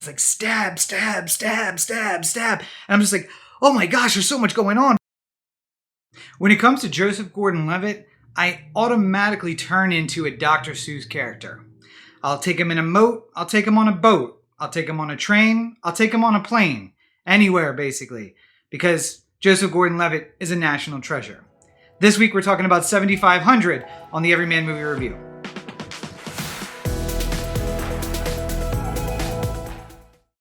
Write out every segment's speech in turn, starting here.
It's like stab, stab, stab, stab, stab. And I'm just like, oh my gosh, there's so much going on. When it comes to Joseph Gordon-Levitt, I automatically turn into a Dr. Seuss character. I'll take him in a moat, I'll take him on a boat, I'll take him on a train, I'll take him on a plane. Anywhere, basically. Because Joseph Gordon-Levitt is a national treasure. This week we're talking about 7500 on the Everyman Movie Review.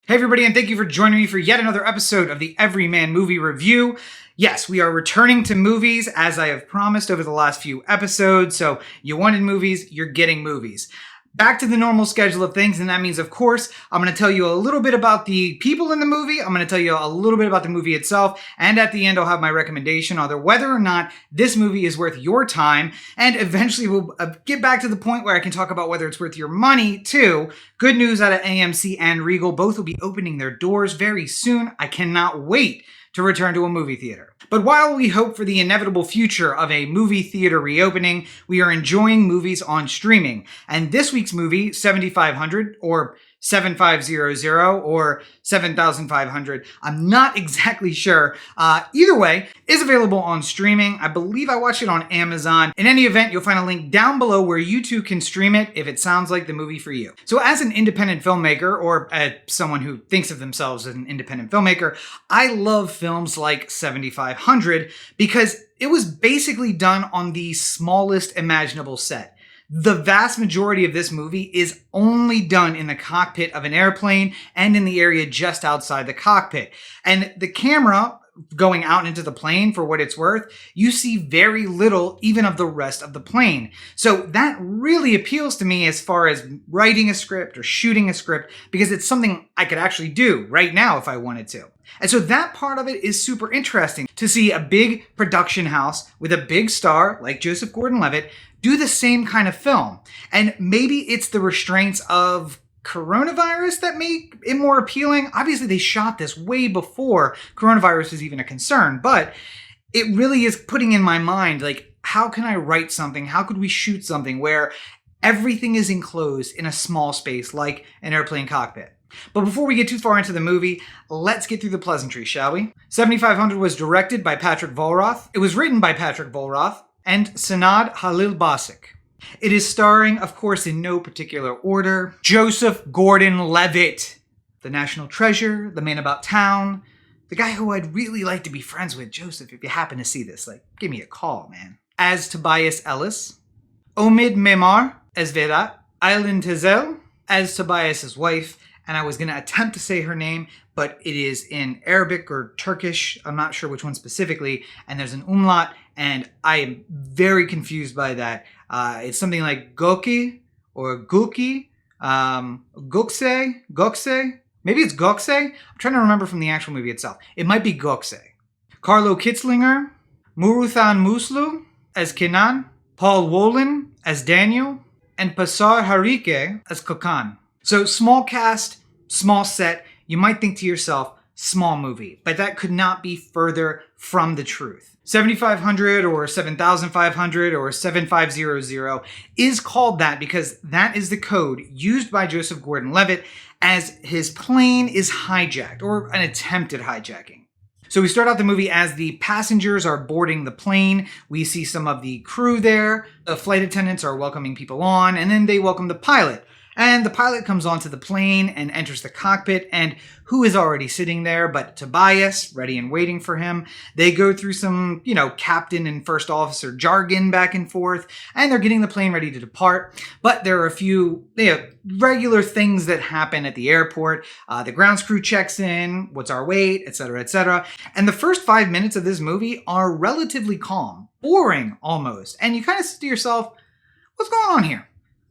Hey everybody, and thank you for joining me for yet another episode of the Everyman Movie Review. Yes, we are returning to movies as I have promised over the last few episodes. So you wanted movies, you're getting movies. Back to the normal schedule of things, and that means, of course, I'm going to tell you a little bit about the people in the movie, I'm going to tell you a little bit about the movie itself, and at the end I'll have my recommendation on whether or not this movie is worth your time, and eventually we'll get back to the point where I can talk about whether it's worth your money, too. Good news out of AMC and Regal, both will be opening their doors very soon. I cannot wait to return to a movie theater. But while we hope for the inevitable future of a movie theater reopening, we are enjoying movies on streaming. And this week's movie, 7500 or 7500 or 7500, I'm not exactly sure. Either way, is available on streaming. I believe I watched it on Amazon. In any event, you'll find a link down below where you too can stream it if it sounds like the movie for you. So as an independent filmmaker, or someone who thinks of themselves as an independent filmmaker, I love films like 7500 because it was basically done on the smallest imaginable set. The vast majority of this movie is only done in the cockpit of an airplane and in the area just outside the cockpit. And the camera going out into the plane, for what it's worth, you see very little even of the rest of the plane. So that really appeals to me as far as writing a script or shooting a script, because it's something I could actually do right now if I wanted to. And so that part of it is super interesting, to see a big production house with a big star like Joseph Gordon-Levitt do the same kind of film. And maybe it's the restraints of coronavirus that make it more appealing. Obviously, they shot this way before coronavirus was even a concern, but it really is putting in my mind, like, how can I write something? How could we shoot something where everything is enclosed in a small space like an airplane cockpit? But before we get too far into the movie, let's get through the pleasantries, shall we? 7500 was directed by Patrick Volrath. It was written by Patrick Volrath and Sanad Halil-Basik. It is starring, of course, in no particular order, Joseph Gordon-Levitt, the national treasure, the man about town, the guy who I'd really like to be friends with. Joseph, if you happen to see this, give me a call, man. As Tobias Ellis, Omid Memar as Vedat, Aylin Tezel as Tobias's wife, and I was going to attempt to say her name, but it is in Arabic or Turkish. I'm not sure which one specifically, and there's an umlaut, and I am very confused by that. It's something like Goki or Guki, Gokse. Maybe it's Gokse. I'm trying to remember from the actual movie itself. It might be Gokse. Carlo Kitzlinger, Murathan Muslu as Kenan, Paul Wolin as Daniel, and Pasar Harike as Kokan. So small cast, small set. You might think to yourself, small movie, but that could not be further from the truth. 7500 or 7500 or 7500 is called that because that is the code used by Joseph Gordon-Levitt as his plane is hijacked, or an attempted hijacking. So we start out the movie as the passengers are boarding the plane. We see some of the crew there. The flight attendants are welcoming people on, and then they welcome the pilot. And the pilot comes onto the plane and enters the cockpit, and who is already sitting there but Tobias, ready and waiting for him. They go through some, captain and first officer jargon back and forth, and they're getting the plane ready to depart. But there are a few regular things that happen at the airport. The grounds crew checks in, what's our weight, etc., etc. And the first 5 minutes of this movie are relatively calm, boring almost. And you kind of say to yourself, what's going on here?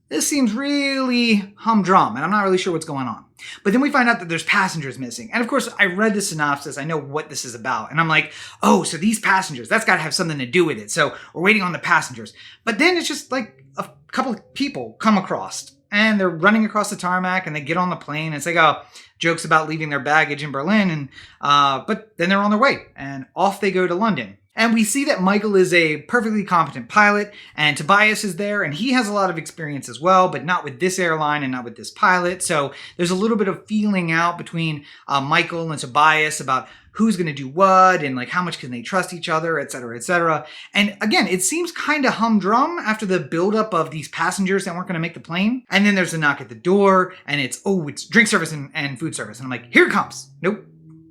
This seems really humdrum, and I'm not really sure what's going on. But then we find out that there's passengers missing. And of course, I read the synopsis. I know what this is about. And I'm like, oh, so these passengers, that's got to have something to do with it. So we're waiting on the passengers. But then it's just like a couple of people come across, and they're running across the tarmac, and they get on the plane. And it's like, oh, jokes about leaving their baggage in Berlin. And but then they're on their way, and off they go to London. And we see that Michael is a perfectly competent pilot, and Tobias is there, and he has a lot of experience as well, but not with this airline and not with this pilot. So there's a little bit of feeling out between Michael and Tobias about who's going to do what and like how much can they trust each other, et cetera, et cetera. And again, it seems kind of humdrum after the buildup of these passengers that weren't going to make the plane. And then there's a knock at the door, and it's drink service and food service. And I'm like, here it comes. Nope.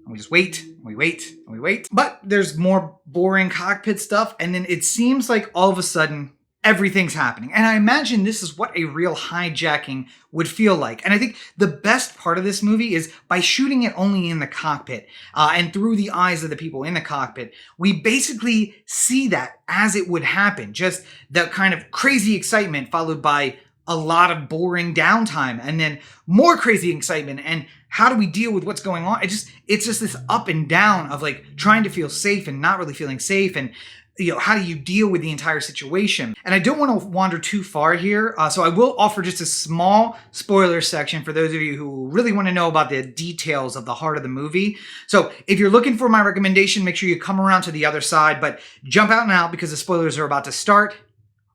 And we just wait, and we wait, and we wait. But there's more boring cockpit stuff. And then it seems like all of a sudden, everything's happening. And I imagine this is what a real hijacking would feel like. And I think the best part of this movie is by shooting it only in the cockpit and through the eyes of the people in the cockpit, we basically see that as it would happen. Just the kind of crazy excitement followed by a lot of boring downtime and then more crazy excitement. And how do we deal with what's going on? It's just this up and down of like trying to feel safe and not really feeling safe. And how do you deal with the entire situation? And I don't want to wander too far here, so I will offer just a small spoiler section for those of you who really want to know about the details of the heart of the movie. So if you're looking for my recommendation, make sure you come around to the other side, but jump out now because the spoilers are about to start.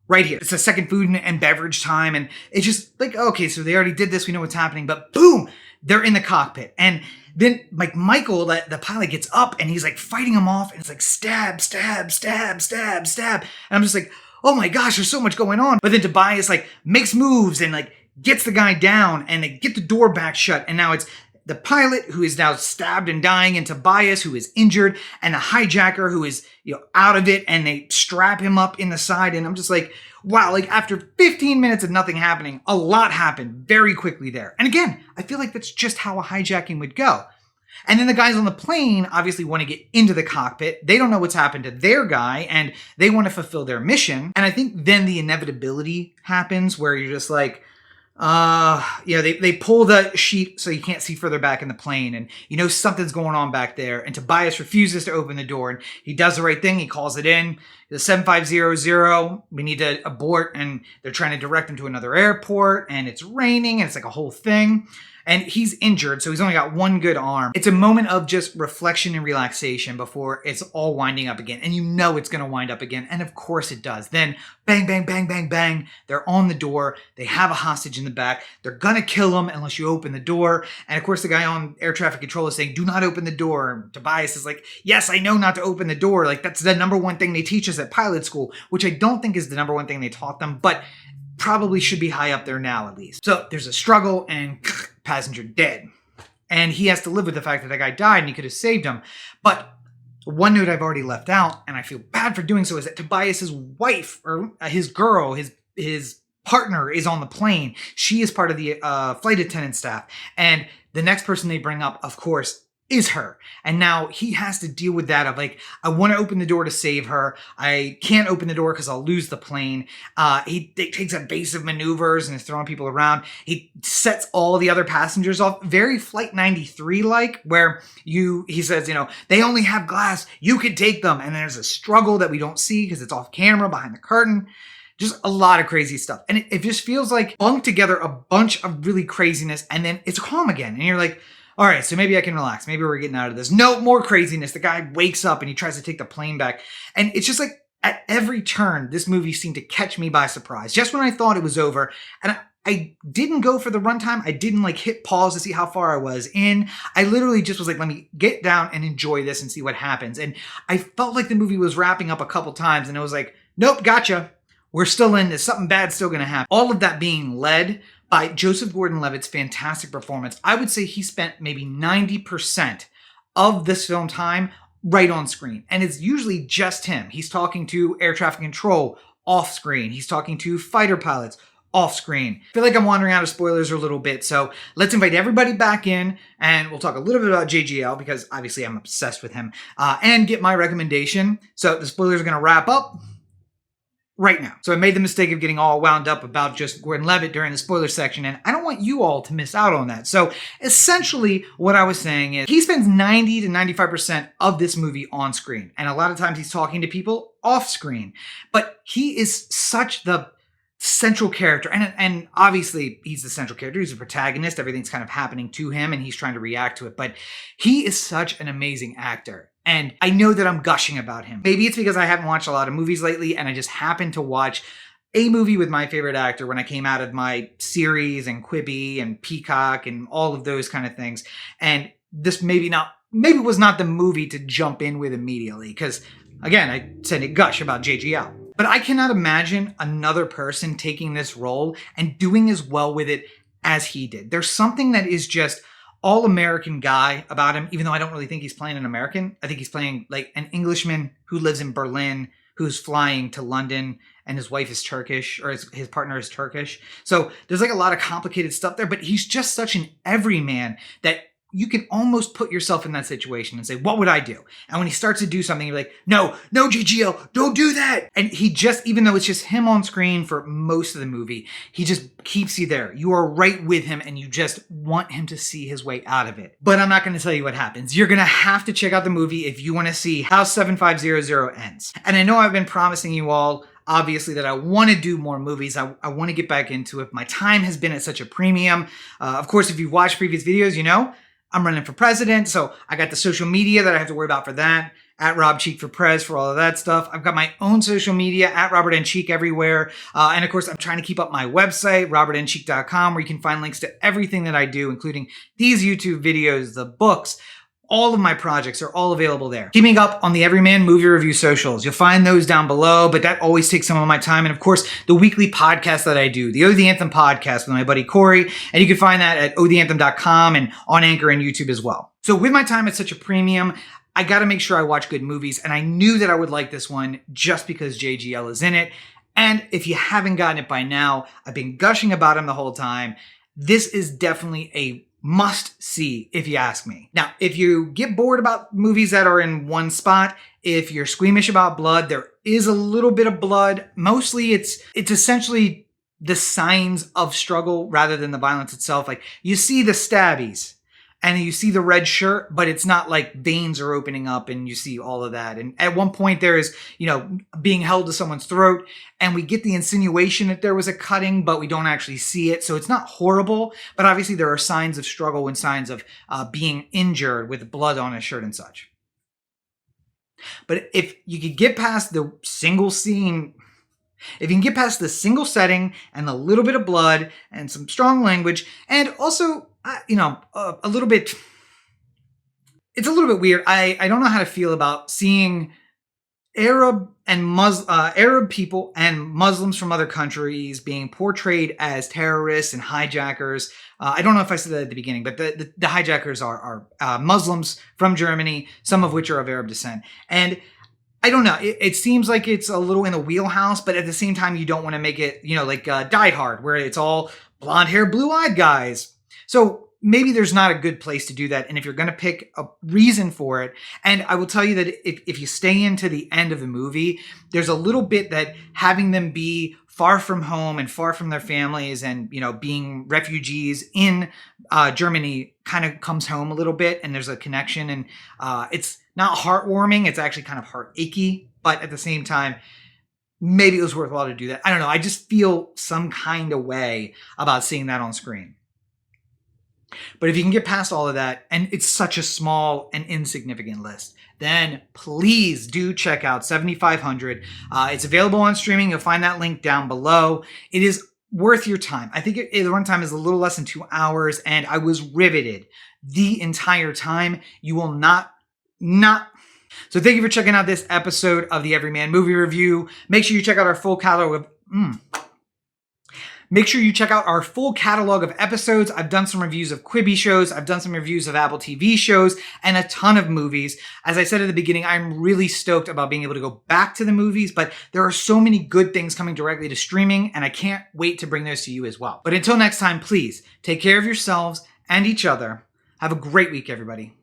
Right here. It's the second food and beverage time. And it's just like, okay, so they already did this. We know what's happening. But boom, they're in the cockpit. And then like Michael, the pilot, gets up and he's like fighting him off. And it's like stab, stab, stab, stab, stab. And I'm just like, oh my gosh, there's so much going on. But then Tobias like makes moves and like gets the guy down and they get the door back shut. And now it's the pilot who is now stabbed and dying, and Tobias who is injured, and the hijacker who is out of it, and they strap him up in the side. And I'm just like, wow, like after 15 minutes of nothing happening, a lot happened very quickly there. And again, I feel like that's just how a hijacking would go. And then the guys on the plane obviously want to get into the cockpit. They don't know what's happened to their guy, and they want to fulfill their mission. And I think then the inevitability happens where you're just like, they pull the sheet so you can't see further back in the plane, and something's going on back there, and Tobias refuses to open the door, and he does the right thing. He calls it in. The 7500, we need to abort, and they're trying to direct him to another airport, and it's raining, and it's like a whole thing. And he's injured, so he's only got one good arm. It's a moment of just reflection and relaxation before it's all winding up again. And it's going to wind up again. And of course it does. Then bang, bang, bang, bang, bang. They're on the door. They have a hostage in the back. They're going to kill him unless you open the door. And of course the guy on air traffic control is saying, do not open the door. And Tobias is like, yes, I know not to open the door. Like that's the number one thing they teach us at pilot school, which I don't think is the number one thing they taught them, but probably should be high up there now at least. So there's a struggle and passenger dead. And he has to live with the fact that guy died and he could have saved him. But one note I've already left out, and I feel bad for doing so, is that Tobias's wife, or his girl, his partner, is on the plane. She is part of the flight attendant staff. And the next person they bring up, of course, is her. And now he has to deal with that of like, I want to open the door to save her. I can't open the door because I'll lose the plane. He takes evasive maneuvers and is throwing people around. He sets all the other passengers off. Very Flight 93-like, where he says, they only have glass. You could take them. And there's a struggle that we don't see because it's off camera behind the curtain. Just a lot of crazy stuff. And it just feels like bunked together a bunch of really craziness. And then it's calm again. And you're like, all right, so maybe I can relax. Maybe we're getting out of this. No more craziness. The guy wakes up and he tries to take the plane back. And it's just like at every turn, this movie seemed to catch me by surprise. Just when I thought it was over. And I didn't go for the runtime. I didn't like hit pause to see how far I was in. I literally just was like, let me get down and enjoy this and see what happens. And I felt like the movie was wrapping up a couple times. And it was like, nope, gotcha. We're still in this. Something bad's still going to happen. All of that being led by Joseph Gordon-Levitt's fantastic performance. I would say he spent maybe 90% of this film time right on screen. And it's usually just him. He's talking to air traffic control off screen. He's talking to fighter pilots off screen. I feel like I'm wandering out of spoilers a little bit. So let's invite everybody back in and we'll talk a little bit about JGL because obviously I'm obsessed with him and get my recommendation. So the spoilers are going to wrap up right now. So I made the mistake of getting all wound up about just Gordon-Levitt during the spoiler section, and I don't want you all to miss out on that. So essentially what I was saying is he spends 90 to 95% of this movie on screen, and a lot of times he's talking to people off screen, but he is such the central character, and obviously he's the central character, he's the protagonist, everything's kind of happening to him and he's trying to react to it, but he is such an amazing actor. And I know that I'm gushing about him. Maybe it's because I haven't watched a lot of movies lately and I just happened to watch a movie with my favorite actor when I came out of my series and Quibi and Peacock and all of those kind of things. And this maybe was not the movie to jump in with immediately because, again, I said it gush about JGL. But I cannot imagine another person taking this role and doing as well with it as he did. There's something that is just all-American guy about him, even though I don't really think he's playing an American. I think he's playing like an Englishman who lives in Berlin, who's flying to London, and his wife is Turkish, or his partner is Turkish. So there's like a lot of complicated stuff there, but he's just such an everyman that you can almost put yourself in that situation and say, what would I do? And when he starts to do something, you're like, no, JGL, don't do that. And he just, even though it's just him on screen for most of the movie, he just keeps you there. You are right with him and you just want him to see his way out of it. But I'm not going to tell you what happens. You're going to have to check out the movie if you want to see how 7500 ends. And I know I've been promising you all obviously that I want to do more movies. I want to get back into it. My time has been at such a premium. Of course, if you've watched previous videos, you know, I'm running for president, so I got the social media that I have to worry about for that. At Rob Cheek for Prez for all of that stuff. I've got my own social media at Robert N. Cheek everywhere. And of course, I'm trying to keep up my website, robertncheek.com, where you can find links to everything that I do, including these YouTube videos, the books. All of my projects are all available there. Keeping up on the Everyman Movie Review socials. You'll find those down below, but that always takes some of my time. And of course, the weekly podcast that I do, the Oh the Anthem podcast with my buddy Corey. And you can find that at ohtheanthem.com and on Anchor and YouTube as well. So with my time at such a premium, I got to make sure I watch good movies. And I knew that I would like this one just because JGL is in it. And if you haven't gotten it by now, I've been gushing about him the whole time. This is definitely a must see if you ask me. Now, if you get bored about movies that are in one spot, if you're squeamish about blood, there is a little bit of blood. Mostly it's essentially the signs of struggle rather than the violence itself. Like you see the stabbies and you see the red shirt, but it's not like veins are opening up and you see all of that. And at one point there is, being held to someone's throat and we get the insinuation that there was a cutting, but we don't actually see it. So it's not horrible, but obviously there are signs of struggle and signs of being injured with blood on his shirt and such. But if you could get past the single scene, if you can get past the single setting and a little bit of blood and some strong language, and also, a little bit, it's a little bit weird. I don't know how to feel about seeing Arab people and Muslims from other countries being portrayed as terrorists and hijackers. I don't know if I said that at the beginning, but the hijackers are Muslims from Germany, some of which are of Arab descent. And I don't know. It seems like it's a little in the wheelhouse, but at the same time, you don't want to make it, like Die Hard, where it's all blonde hair, blue-eyed guys. So maybe there's not a good place to do that. And if you're going to pick a reason for it, and I will tell you that if you stay into the end of the movie, there's a little bit that having them be far from home and far from their families and, being refugees in Germany kind of comes home a little bit. And there's a connection and it's not heartwarming. It's actually kind of heartachy. But at the same time, maybe it was worthwhile to do that. I don't know. I just feel some kind of way about seeing that on screen. But if you can get past all of that, and it's such a small and insignificant list, then please do check out 7500. It's available on streaming. You'll find that link down below. It is worth your time. I think the runtime is a little less than 2 hours, and I was riveted the entire time. You will not. So thank you for checking out this episode of the Everyman Movie Review. Make sure you check out our full catalog of... Make sure you check out our full catalog of episodes. I've done some reviews of Quibi shows. I've done some reviews of Apple TV shows and a ton of movies. As I said at the beginning, I'm really stoked about being able to go back to the movies, but there are so many good things coming directly to streaming, and I can't wait to bring those to you as well. But until next time, please take care of yourselves and each other. Have a great week, everybody.